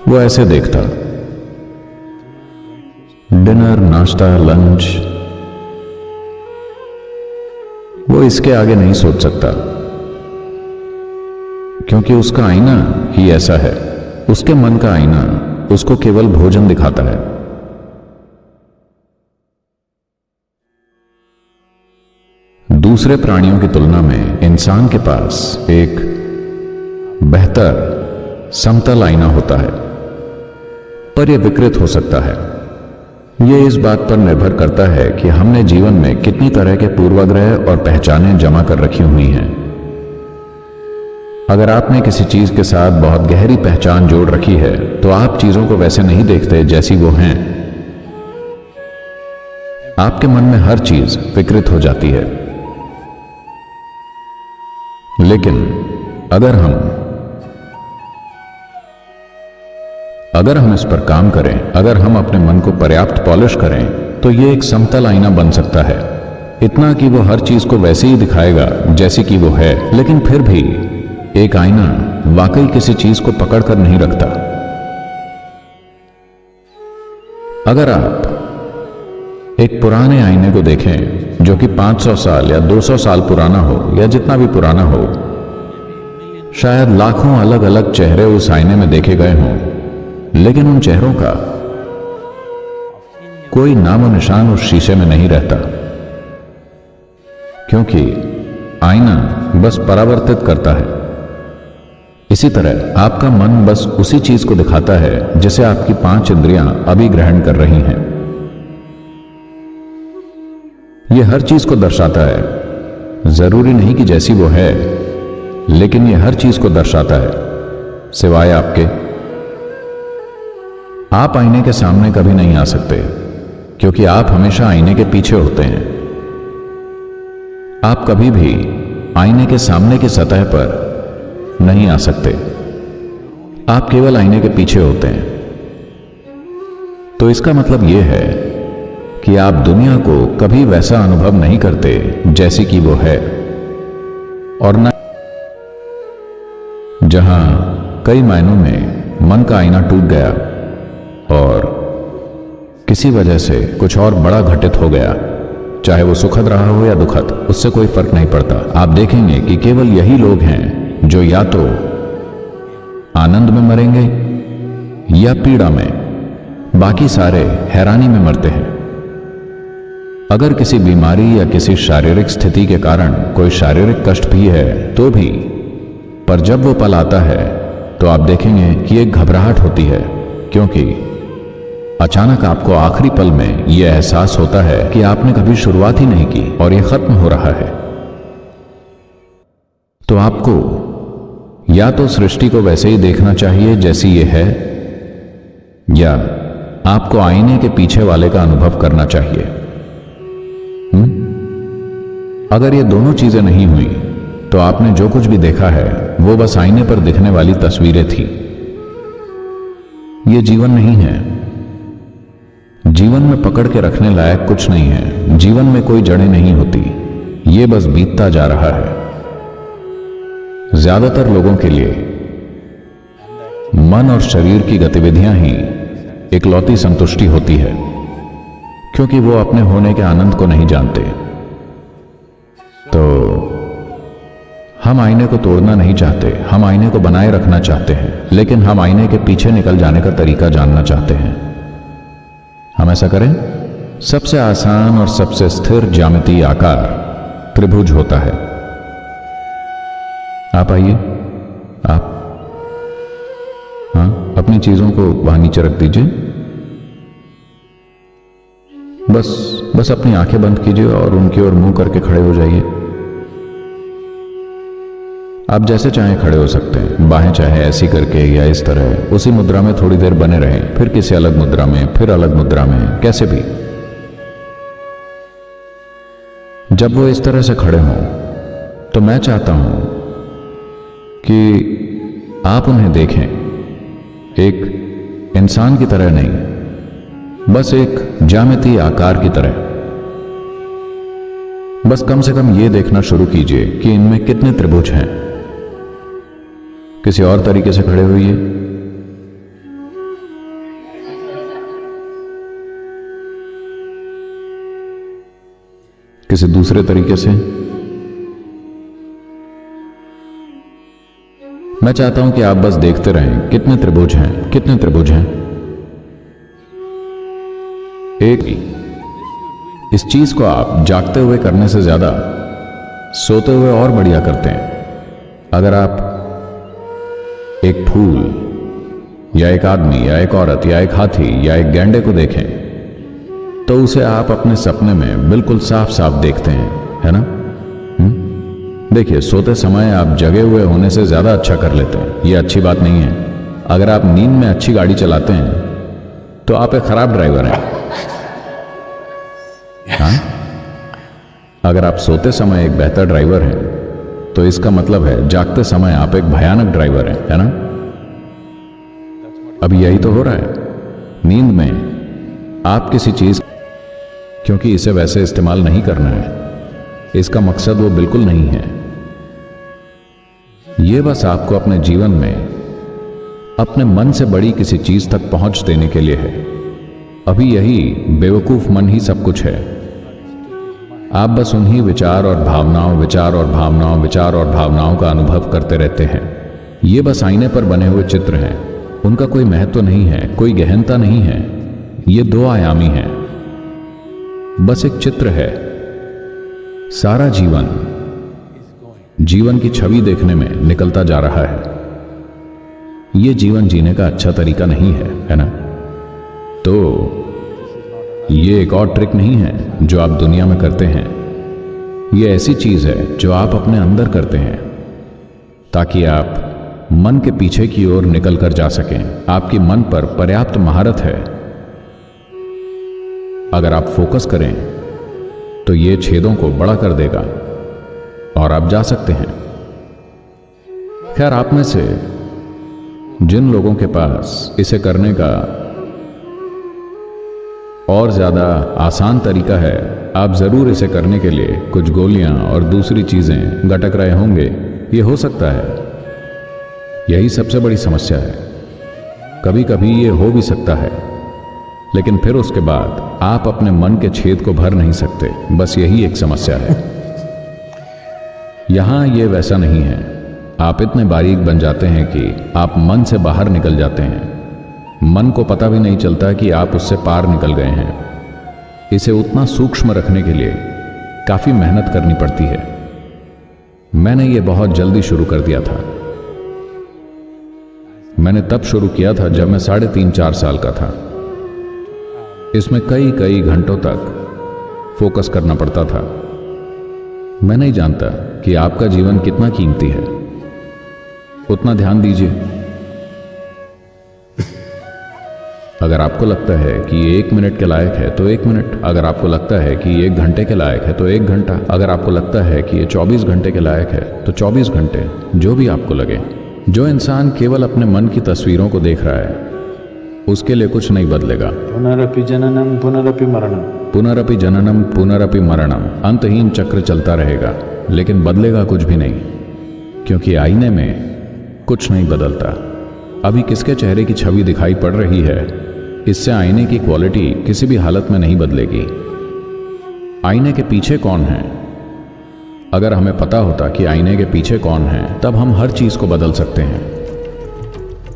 वो ऐसे देखता। डिनर, नाश्ता, लंच, वो इसके आगे नहीं सोच सकता, क्योंकि उसका आईना ही ऐसा है। उसके मन का आईना उसको केवल भोजन दिखाता है। दूसरे प्राणियों की तुलना में इंसान के पास एक बेहतर समतल आईना होता है, पर यह विकृत हो सकता है। यह इस बात पर निर्भर करता है कि हमने जीवन में कितनी तरह के पूर्वाग्रह और पहचानें जमा कर रखी हुई हैं। अगर आपने किसी चीज के साथ बहुत गहरी पहचान जोड़ रखी है, तो आप चीजों को वैसे नहीं देखते जैसी वो हैं। आपके मन में हर चीज विकृत हो जाती है। लेकिन अगर हम इस पर काम करें, अगर हम अपने मन को पर्याप्त पॉलिश करें, तो यह एक समतल आईना बन सकता है। इतना कि वो हर चीज को वैसे ही दिखाएगा जैसी कि वो है, लेकिन फिर भी एक आईना वाकई किसी चीज को पकड़ कर नहीं रखता। अगर आप एक पुराने आईने को देखें जो कि 500 साल या 200 साल पुराना हो, या जितना भी पुराना हो, शायद लाखों अलग अलग चेहरे उस आईने में देखे गए हों, लेकिन उन चेहरों का कोई नामो निशान उस शीशे में नहीं रहता, क्योंकि आईना बस परावर्तित करता है। इसी तरह आपका मन बस उसी चीज को दिखाता है जिसे आपकी 5 इंद्रियां अभी ग्रहण कर रही हैं। यह हर चीज को दर्शाता है, जरूरी नहीं कि जैसी वो है, लेकिन यह हर चीज को दर्शाता है, सिवाय आपके। आप आईने के सामने कभी नहीं आ सकते, क्योंकि आप हमेशा आईने के पीछे होते हैं। आप कभी भी आईने के सामने की सतह पर नहीं आ सकते। आप केवल आईने के पीछे होते हैं। तो इसका मतलब यह है कि आप दुनिया को कभी वैसा अनुभव नहीं करते जैसी कि वो है, और न जहां कई मायनों में मन का आईना टूट गया और किसी वजह से कुछ और बड़ा घटित हो गया, चाहे वो सुखद रहा हो या दुखद, उससे कोई फर्क नहीं पड़ता। आप देखेंगे कि केवल यही लोग हैं जो या तो आनंद में मरेंगे या पीड़ा में, बाकी सारे हैरानी में मरते हैं। अगर किसी बीमारी या किसी शारीरिक स्थिति के कारण कोई शारीरिक कष्ट भी है तो भी, पर जब वो पल आता है तो आप देखेंगे कि एक घबराहट होती है, क्योंकि अचानक आपको आखिरी पल में यह एहसास होता है कि आपने कभी शुरुआत ही नहीं की और यह खत्म हो रहा है। तो आपको या तो सृष्टि को वैसे ही देखना चाहिए जैसी ये है, या आपको आईने के पीछे वाले का अनुभव करना चाहिए। अगर ये दोनों चीजें नहीं हुई तो आपने जो कुछ भी देखा है वो बस आईने पर दिखने वाली तस्वीरें थी। ये जीवन नहीं है। जीवन में पकड़ के रखने लायक कुछ नहीं है। जीवन में कोई जड़ें नहीं होती, ये बस बीतता जा रहा है। ज्यादातर लोगों के लिए मन और शरीर की गतिविधियां ही इकलौती संतुष्टि होती है, क्योंकि वो अपने होने के आनंद को नहीं जानते। तो हम आईने को तोड़ना नहीं चाहते, हम आईने को बनाए रखना चाहते हैं, लेकिन हम आईने के पीछे निकल जाने का तरीका जानना चाहते हैं। हम ऐसा करें। सबसे आसान और सबसे स्थिर ज्यामितीय आकार त्रिभुज होता है। आप आइए, आप अपनी चीजों को वहां नीचे रख दीजिए। बस अपनी आंखें बंद कीजिए और उनकी ओर मुंह करके खड़े हो जाइए। आप जैसे चाहें खड़े हो सकते हैं, बाहें चाहे ऐसी करके या इस तरह, उसी मुद्रा में थोड़ी देर बने रहें, फिर किसी अलग मुद्रा में, फिर अलग मुद्रा में, कैसे भी। जब वो इस तरह से खड़े हों तो मैं चाहता हूं कि आप उन्हें देखें, एक इंसान की तरह नहीं, बस एक ज्यामितीय आकार की तरह। बस कम से कम यह देखना शुरू कीजिए कि इनमें कितने त्रिभुज हैं। किसी और तरीके से खड़े होइए। किसी दूसरे तरीके से? मैं चाहता हूं कि आप बस देखते रहें कितने त्रिभुज हैं, कितने त्रिभुज हैं। एक ही इस चीज को आप जागते हुए करने से ज्यादा सोते हुए और बढ़िया करते हैं। अगर आप एक फूल या एक आदमी या एक औरत या एक हाथी या एक गैंडे को देखें तो उसे आप अपने सपने में बिल्कुल साफ साफ देखते हैं, है ना? देखिए, सोते समय आप जगे हुए होने से ज्यादा अच्छा कर लेते हैं। यह अच्छी बात नहीं है। अगर आप नींद में अच्छी गाड़ी चलाते हैं तो आप एक खराब ड्राइवर हैं। हाँ? अगर आप सोते समय एक बेहतर ड्राइवर हैं तो इसका मतलब है जागते समय आप एक भयानक ड्राइवर हैं, है ना? अब यही तो हो रहा है नींद में। आप किसी चीज, क्योंकि इसे वैसे इस्तेमाल नहीं करना है, इसका मकसद वो बिल्कुल नहीं है। यह बस आपको अपने जीवन में अपने मन से बड़ी किसी चीज तक पहुंच देने के लिए है। अभी यही बेवकूफ मन ही सब कुछ है। आप बस उन्हीं विचार और भावनाओं, विचार और भावनाओं, विचार और भावनाओं का अनुभव करते रहते हैं। ये बस आईने पर बने हुए चित्र हैं। उनका कोई महत्व नहीं है, कोई गहनता नहीं है। ये दो आयामी है, बस एक चित्र है। सारा जीवन की छवि देखने में निकलता जा रहा है। ये जीवन जीने का अच्छा तरीका नहीं है, है ना? तो ये एक और ट्रिक नहीं है जो आप दुनिया में करते हैं। ये ऐसी चीज है जो आप अपने अंदर करते हैं ताकि आप मन के पीछे की ओर निकल कर जा सकें। आपकी मन पर पर्याप्त महारत है। अगर आप फोकस करें तो ये छेदों को बड़ा कर देगा और आप जा सकते हैं। खैर, आप में से जिन लोगों के पास इसे करने का और ज्यादा आसान तरीका है, आप जरूर इसे करने के लिए कुछ गोलियां और दूसरी चीजें गटक रहे होंगे। ये हो सकता है। यही सबसे बड़ी समस्या है। कभी कभी ये हो भी सकता है, लेकिन फिर उसके बाद आप अपने मन के छेद को भर नहीं सकते। बस यही एक समस्या है। यहां ये वैसा नहीं है। आप इतने बारीक बन जाते हैं कि आप मन से बाहर निकल जाते हैं। मन को पता भी नहीं चलता कि आप उससे पार निकल गए हैं। इसे उतना सूक्ष्म रखने के लिए काफी मेहनत करनी पड़ती है। मैंने ये बहुत जल्दी शुरू कर दिया था। मैंने तब शुरू किया था जब मैं 3.5-4 साल का था। इसमें कई घंटों तक फोकस करना पड़ता था। मैं नहीं जानता कि आपका जीवन कितना कीमती है। उतना ध्यान दीजिए। अगर आपको लगता है कि ये 1 मिनट के लायक है तो 1 मिनट। अगर आपको लगता है कि ये 1 घंटे के लायक है तो 1 घंटा। अगर आपको लगता है कि ये 24 घंटे के लायक है तो 24 घंटे। जो भी आपको लगे। जो इंसान केवल अपने मन की तस्वीरों को देख रहा है उसके लिए कुछ नहीं बदलेगा। पुनरपि जननम पुनरपि मरणम, पुनरपि जननम पुनरपि मरणम। अंतहीन चक्र चलता रहेगा, लेकिन बदलेगा कुछ भी नहीं, क्योंकि आईने में कुछ नहीं बदलता। अभी किसके चेहरे की छवि दिखाई पड़ रही है, इससे आईने की क्वालिटी किसी भी हालत में नहीं बदलेगी। आईने के पीछे कौन है? अगर हमें पता होता कि आईने के पीछे कौन है, तब हम हर चीज को बदल सकते हैं।